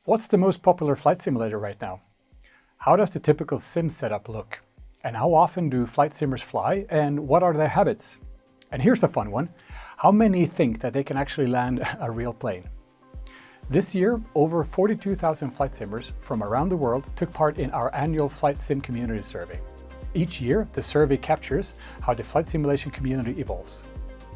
What's the most popular flight simulator right now? How does the typical sim setup look? And how often do flight simmers fly, and what are their habits? And here's a fun one. How many think that they can actually land a real plane? This year, over 42,000 flight simmers from around the world took part in our annual FlightSim Community Survey. Each year, the survey captures how the flight simulation community evolves.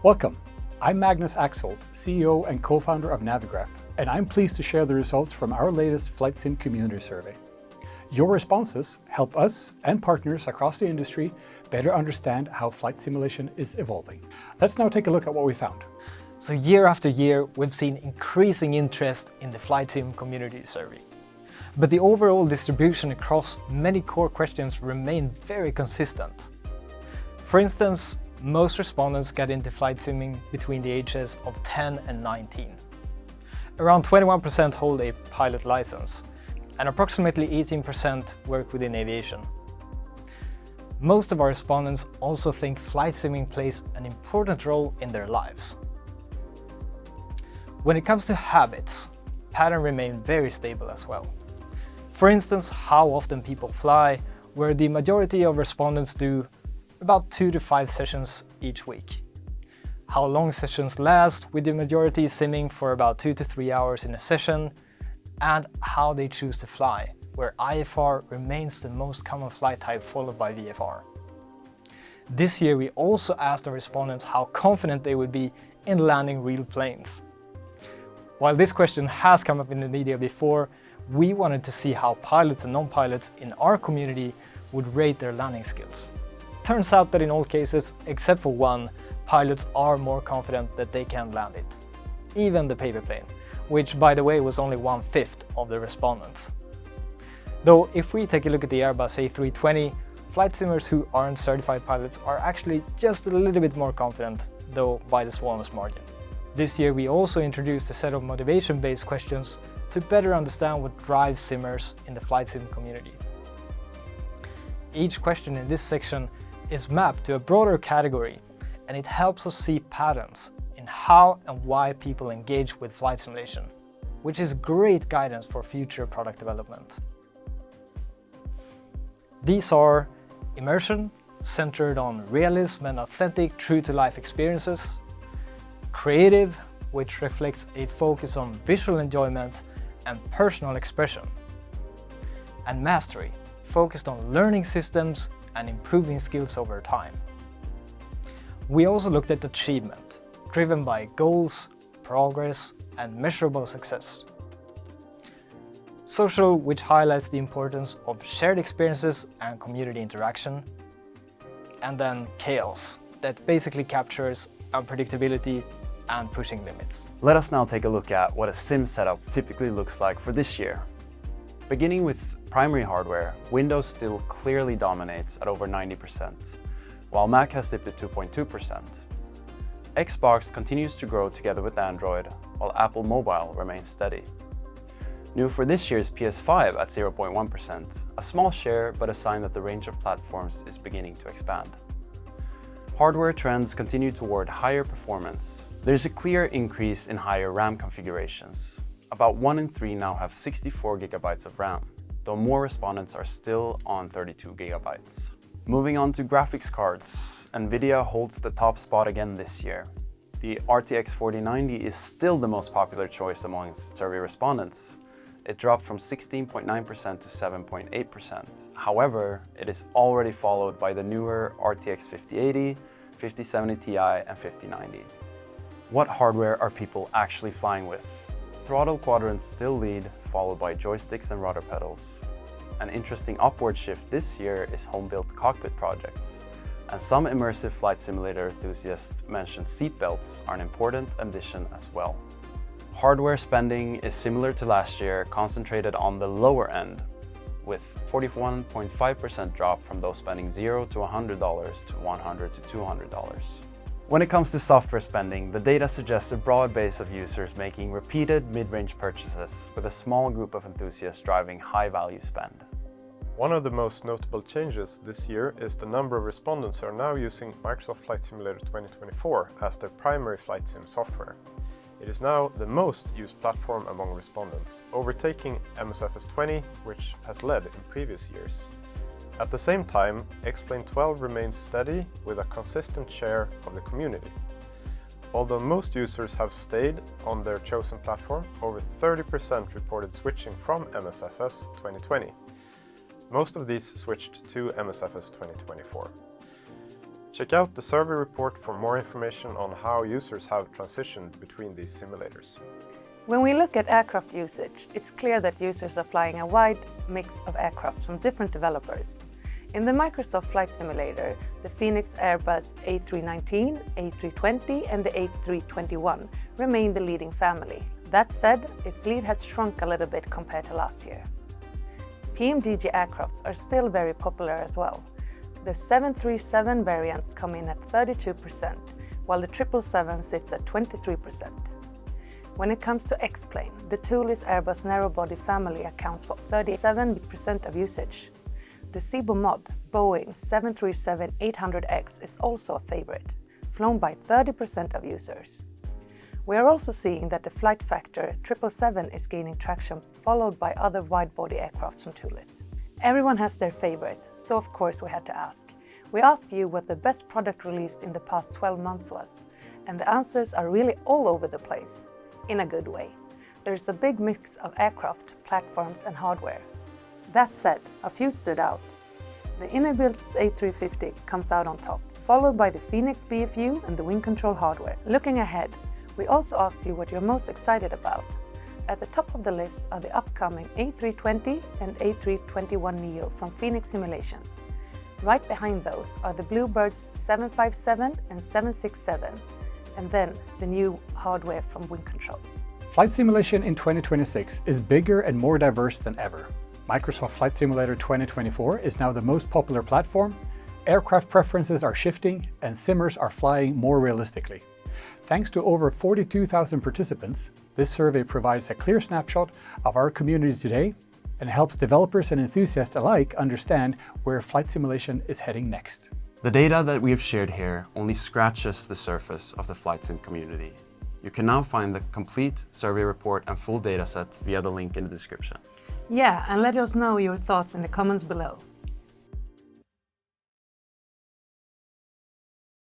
Welcome. I'm Magnus Axholt, CEO and co-founder of Navigational, and I'm pleased to share the results from our latest FlightSim Community Survey. Your responses help us and partners across the industry better understand how flight simulation is evolving. Let's now take a look at what we found. So year after year, we've seen increasing interest in the FlightSim Community Survey. But the overall distribution across many core questions remain very consistent. For instance, most respondents get into flight simming between the ages of 10 and 19. Around 21% hold a pilot license, and approximately 18% work within aviation. Most of our respondents also think flight simming plays an important role in their lives. When it comes to habits, patterns remain very stable as well. For instance, how often people fly, where the majority of respondents do about 2 to 5 sessions each week. How long sessions last, with the majority simming for about 2 to 3 hours in a session, and how they choose to fly, where IFR remains the most common flight type, followed by VFR. This year we also asked our respondents how confident they would be in landing real planes. While this question has come up in the media before, we wanted to see how pilots and non-pilots in our community would rate their landing skills. Turns out that in all cases, except for one, pilots are more confident that they can land it. Even the paper plane, which by the way was only 1/5 of the respondents. Though if we take a look at the Airbus A320, flight simmers who aren't certified pilots are actually just a little bit more confident, though by the smallest margin. This year we also introduced a set of motivation-based questions to better understand what drives simmers in the flight sim community. Each question in this section is mapped to a broader category, and it helps us see patterns in how and why people engage with flight simulation, which is great guidance for future product development. These are immersion, centered on realism and authentic true-to-life experiences; creative, which reflects a focus on visual enjoyment and personal expression; and mastery, focused on learning systems and improving skills over time. We also looked at achievement, driven by goals, progress, and measurable success. Social, which highlights the importance of shared experiences and community interaction. And then chaos, that basically captures unpredictability and pushing limits. Let us now take a look at what a sim setup typically looks like for this year. Beginning with primary hardware, Windows still clearly dominates at over 90%, while Mac has dipped at 2.2%. Xbox continues to grow together with Android, while Apple Mobile remains steady. New for this year is PS5 at 0.1%, a small share but a sign that the range of platforms is beginning to expand. Hardware trends continue toward higher performance. There's a clear increase in higher RAM configurations. About 1 in 3 now have 64 GB of RAM, though more respondents are still on 32 GB. Moving on to graphics cards, Nvidia holds the top spot again this year. The RTX 4090 is still the most popular choice amongst survey respondents. It dropped from 16.9% to 7.8%. However, it is already followed by the newer RTX 5080, 5070 Ti, and 5090. What hardware are people actually flying with? Throttle quadrants still lead, followed by joysticks and rudder pedals. An interesting upward shift this year is home-built cockpit projects, and some immersive flight simulator enthusiasts mention seatbelts are an important addition as well. Hardware spending is similar to last year, concentrated on the lower end, with 41.5% drop from those spending $0 to $100 to $100 to $200. When it comes to software spending, the data suggests a broad base of users making repeated mid-range purchases, with a small group of enthusiasts driving high-value spend. One of the most notable changes this year is the number of respondents who are now using Microsoft Flight Simulator 2024 as their primary flight sim software. It is now the most used platform among respondents, overtaking MSFS 20, which has led in previous years. At the same time, X-Plane 12 remains steady with a consistent share of the community. Although most users have stayed on their chosen platform, over 30% reported switching from MSFS 2020. Most of these switched to MSFS 2024. Check out the survey report for more information on how users have transitioned between these simulators. When we look at aircraft usage, it's clear that users are flying a wide mix of aircraft from different developers. In the Microsoft Flight Simulator, the Phoenix Airbus A319, A320 and the A321 remain the leading family. That said, its lead has shrunk a little bit compared to last year. PMDG aircrafts are still very popular as well. The 737 variants come in at 32%, while the 777 sits at 23%. When it comes to X-Plane, the toolless Airbus narrow-body family accounts for 37% of usage. The Cibo mod, Boeing 737-800X is also a favorite, flown by 30% of users. We are also seeing that the flight factor 777 is gaining traction, followed by other wide-body aircrafts from toolless. Everyone has their favorite, so of course we had to ask. We asked you what the best product released in the past 12 months was, and the answers are really all over the place, in a good way. There's a big mix of aircraft, platforms and hardware. That said, a few stood out. The Enroute A350 comes out on top, followed by the Phoenix BFU and the wing control hardware. Looking ahead, we also asked you what you're most excited about. At the top of the list are the upcoming A320 and A321neo from Phoenix Simulations. Right behind those are the Bluebirds 757 and 767, and then the new hardware from Wing Control. Flight simulation in 2026 is bigger and more diverse than ever. Microsoft Flight Simulator 2024 is now the most popular platform, aircraft preferences are shifting, and simmers are flying more realistically. Thanks to over 42,000 participants, this survey provides a clear snapshot of our community today and helps developers and enthusiasts alike understand where flight simulation is heading next. The data that we have shared here only scratches the surface of the FlightSim community. You can now find the complete survey report and full dataset via the link in the description. Yeah, and let us know your thoughts in the comments below.